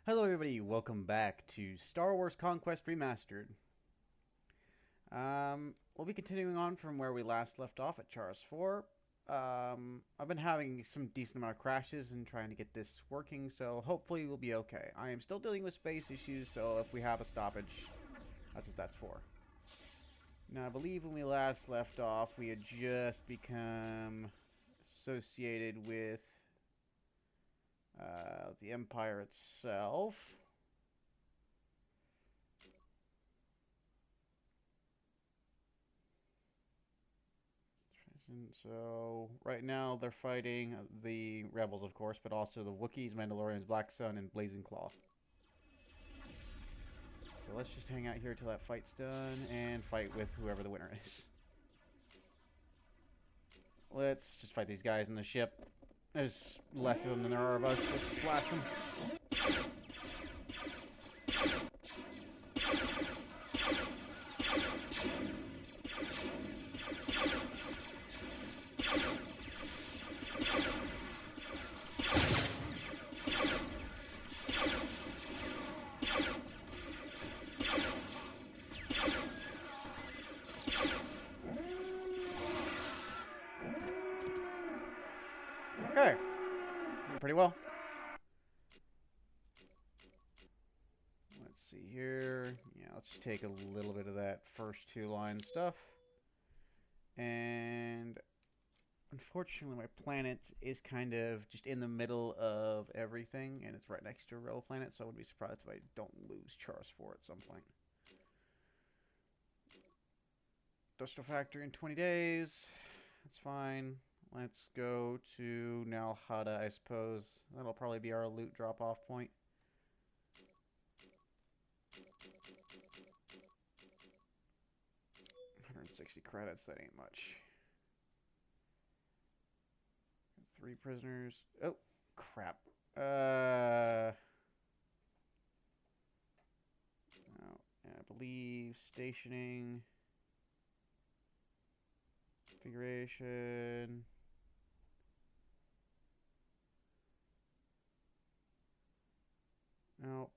Hello everybody, welcome back to Star Wars Conquest Remastered. We'll be continuing on from where we last left off at Charos 4. I've been having some decent amount of crashes and trying to get this working, so hopefully we'll be okay. I am still dealing with space issues, so if we have a stoppage, that's what that's for. Now, I believe when we last left off, we had just become associated with the Empire itself. And so, right now, they're fighting the Rebels, of course, but also the Wookiees, Mandalorians, Black Sun, and Blazing Claw. So let's just hang out here till that fight's done and fight with whoever the winner is. Let's just fight these guys in the ship. There's less of them than there are of us. Let's just blast them. Okay. Pretty well. Let's see here. Yeah, let's just take a little bit of that first two-line stuff. And unfortunately, my planet is kind of just in the middle of everything, and it's right next to a rebel planet, so I would be surprised if I don't lose Charos 4 at some point. Industrial factory in 20 days. That's fine. Let's go to Nalhada, I suppose. That'll probably be our loot drop-off point. 160 credits, that ain't much. 3 prisoners. Oh, crap. Oh, I believe stationing. Configuration. No.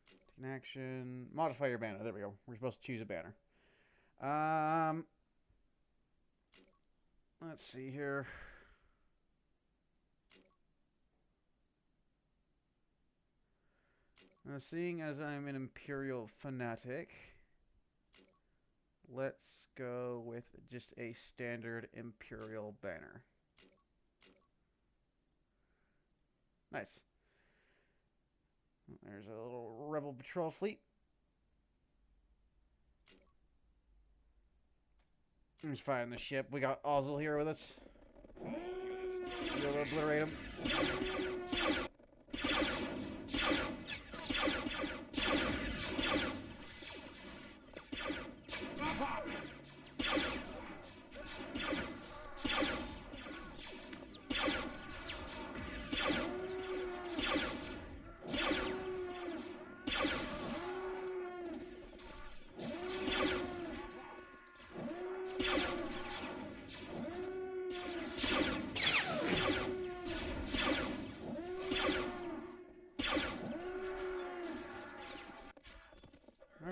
Take an action. Modify your banner. There we go. We're supposed to choose a banner. Let's see here. Seeing as I'm an Imperial Fanatic, let's go with just a standard Imperial banner. Nice. There's a little Rebel patrol fleet. Let's find the ship. We got Ozzel here with us. We'll obliterate him.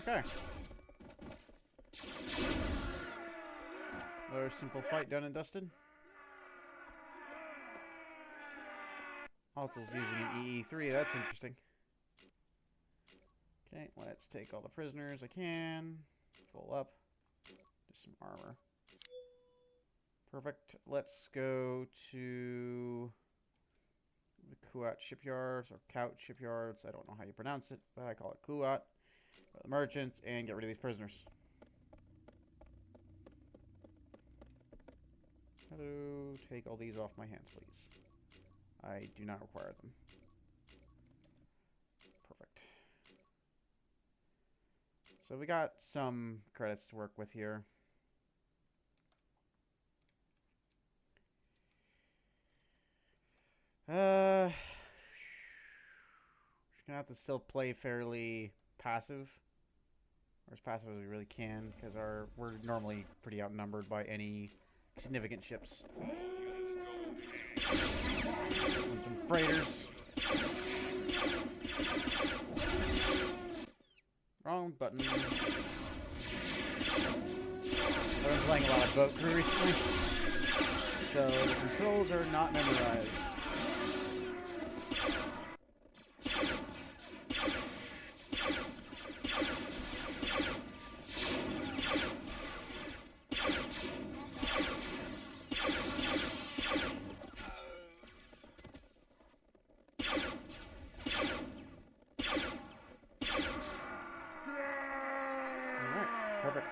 Okay. Another simple fight done and dusted. Alto's using an EE3, that's interesting. Okay, let's take all the prisoners I can. Full up. Just some armor. Perfect. Let's go to the Kuat shipyards, or Kout shipyards. I don't know how you pronounce it, but I call it Kuat. The merchants, and get rid of these prisoners. Hello, take all these off my hands, please. I do not require them. Perfect. So we got some credits to work with here. Just gonna have to still play fairly passive, or as passive as we really can, because we're normally pretty outnumbered by any significant ships. Once freighters. Wrong button. I've been playing a lot of boat crew recently, so the controls are not memorized. Perfect.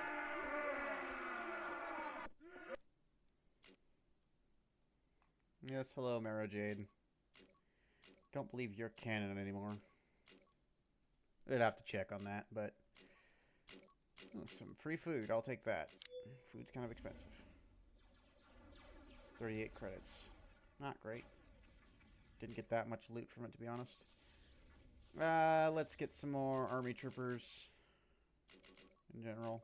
Yes, hello, Mara Jade. Don't believe you're canon anymore. I'd have to check on that, but... Oh, some free food, I'll take that. Food's kind of expensive. 38 credits. Not great. Didn't get that much loot from it, to be honest. Let's get some more army troopers. In general.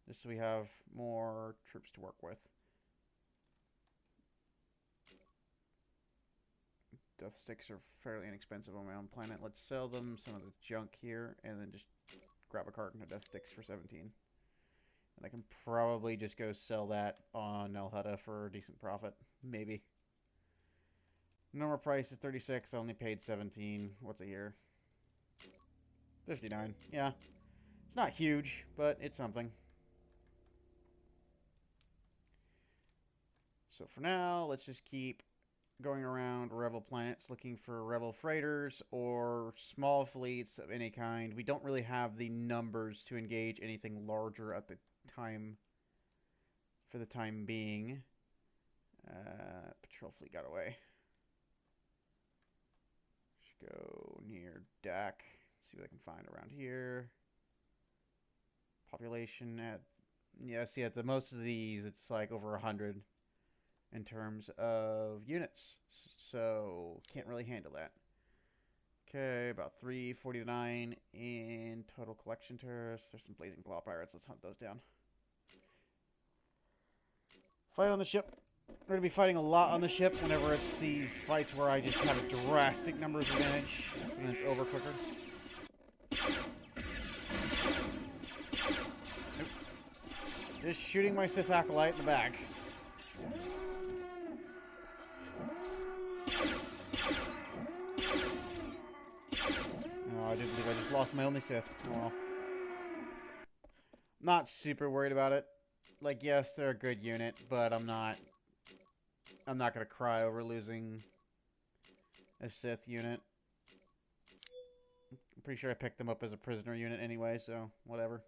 Just so we have more troops to work with. Death sticks are fairly inexpensive on my own planet. Let's sell them some of the junk here, and then just grab a carton of death sticks for 17. And I can probably just go sell that on Nelhutta for a decent profit. Maybe. Normal price is 36. I only paid 17. What's it here? 59. Yeah. It's not huge, but it's something. So for now, let's just keep going around Rebel planets looking for Rebel freighters or small fleets of any kind. We don't really have the numbers to engage anything larger at the time, for the time being. Patrol fleet got away. Should go near Dak. See what I can find around here. Population at... Yeah, see, at the most of these, it's like over 100 in terms of units. So, can't really handle that. Okay, about 349 in total collection terrorists. There's some Blazing Claw pirates. Let's hunt those down. Fight on the ship. We're going to be fighting a lot on the ship whenever it's these fights where I just have a drastic numbers advantage. And it's over quicker. Nope. Just shooting my Sith Acolyte in the back. Oh, I didn't think I just lost my only Sith. Oh well. Not super worried about it. Like, yes, they're a good unit, but I'm not gonna cry over losing a Sith unit. I'm pretty sure I picked them up as a prisoner unit anyway, so whatever.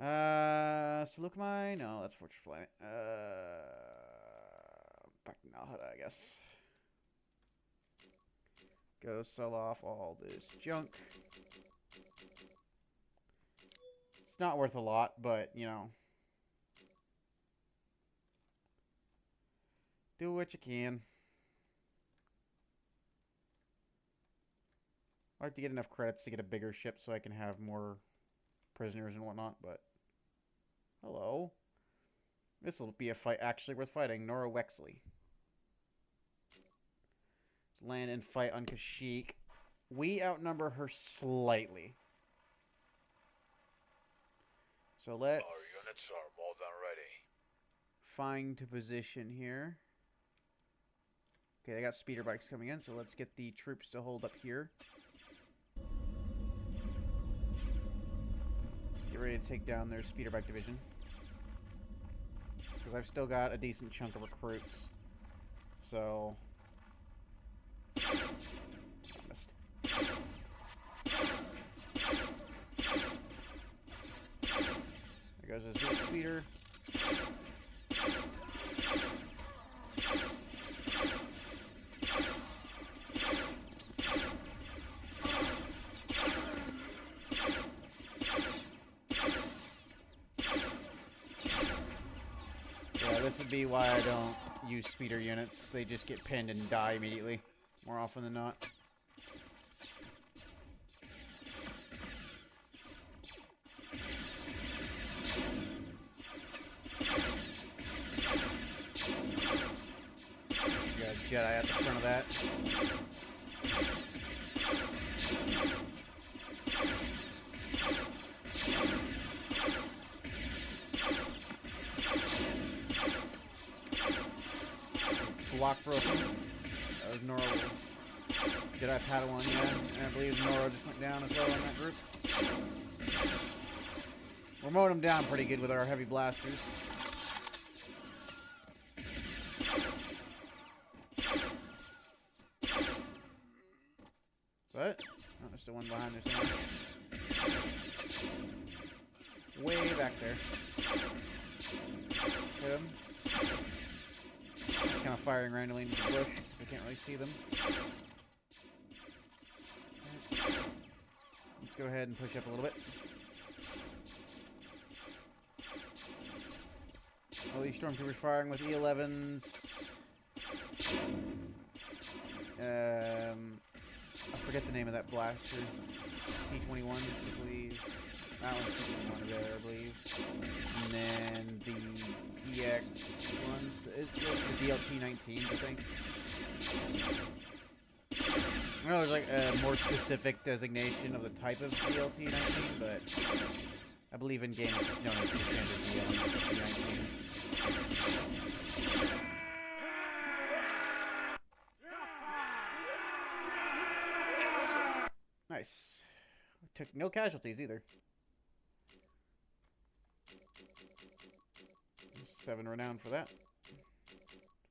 Salukmai? No, that's Fortress Planet. Back to Nalhutta, I guess. Go sell off all this junk. It's not worth a lot, but, you know. Do what you can. I like to get enough credits to get a bigger ship so I can have more prisoners and whatnot, but... Hello. This will be a fight actually worth fighting. Nora Wexley. Let's land and fight on Kashyyyk. We outnumber her slightly. So let's... Our units are more than ready. Find a position here. Okay, they got speeder bikes coming in, so let's get the troops to hold up here. Get ready to take down their speeder bike division. Because I've still got a decent chunk of recruits. So... Missed. There goes his big speeder. This would be why I don't use speeder units. They just get pinned and die immediately, more often than not. Good. Jedi at the front of that. Block broken. That was Nora. Jedi Padawan, yeah. And I believe Nora just went down as well in that group. We're mowing them down pretty good with our heavy blasters. What? Oh, there's still one behind there somewhere. Way back there. Hit him. Kind of firing randomly into the bush. We can't really see them. Let's go ahead and push up a little bit. All these stormtroopers firing with E11s. I forget the name of that blaster. P21, I believe. That one's P21 there, I believe. And then the EX ones. It's the DLT-19s, I think. I know there's like a more specific designation of the type of DLT-19, but I believe in game it's known as the standard DLT-19. Nice. Took no casualties either. 7 renown for that.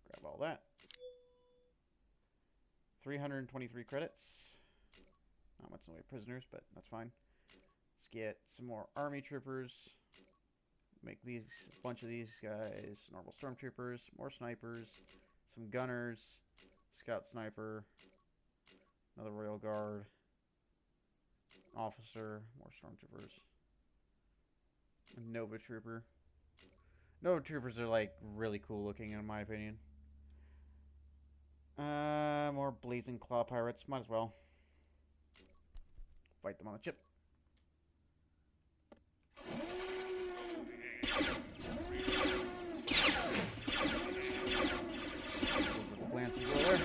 Grab all that. 323 credits. Not much in the way of prisoners, but that's fine. Let's get some more army troopers. Make these a bunch of these guys normal stormtroopers, more snipers, some gunners, scout sniper, another royal guard, officer, more stormtroopers, a Nova trooper. Nova troopers are like really cool looking in my opinion. More blazing claw pirates, might as well fight them on the chip. Glancing over there.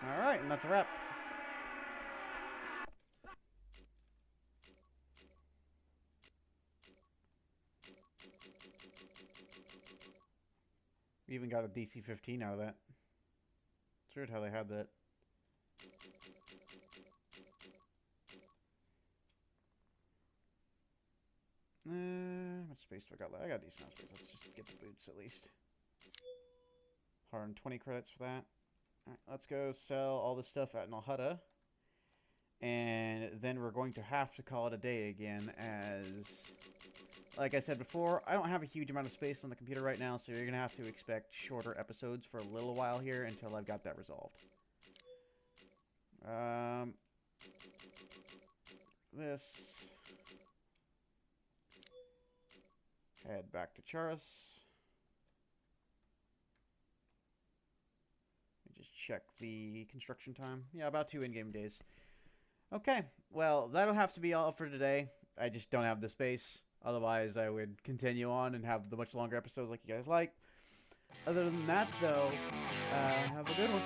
Alright, and that's a wrap. We even got a DC-15 out of that. It's weird how they had that. How much space do I got left? I got a decent amount of space. Let's just get the boots at least. 120 credits for that. Alright, let's go sell all this stuff at Nalhutta. And then we're going to have to call it a day again as... Like I said before, I don't have a huge amount of space on the computer right now, so you're going to have to expect shorter episodes for a little while here until I've got that resolved. This. Head back to Charis. Let me just check the construction time. Yeah, about 2 in-game days. Okay, well, that'll have to be all for today. I just don't have the space. Otherwise, I would continue on and have the much longer episodes like you guys like. Other than that, though, have a good one.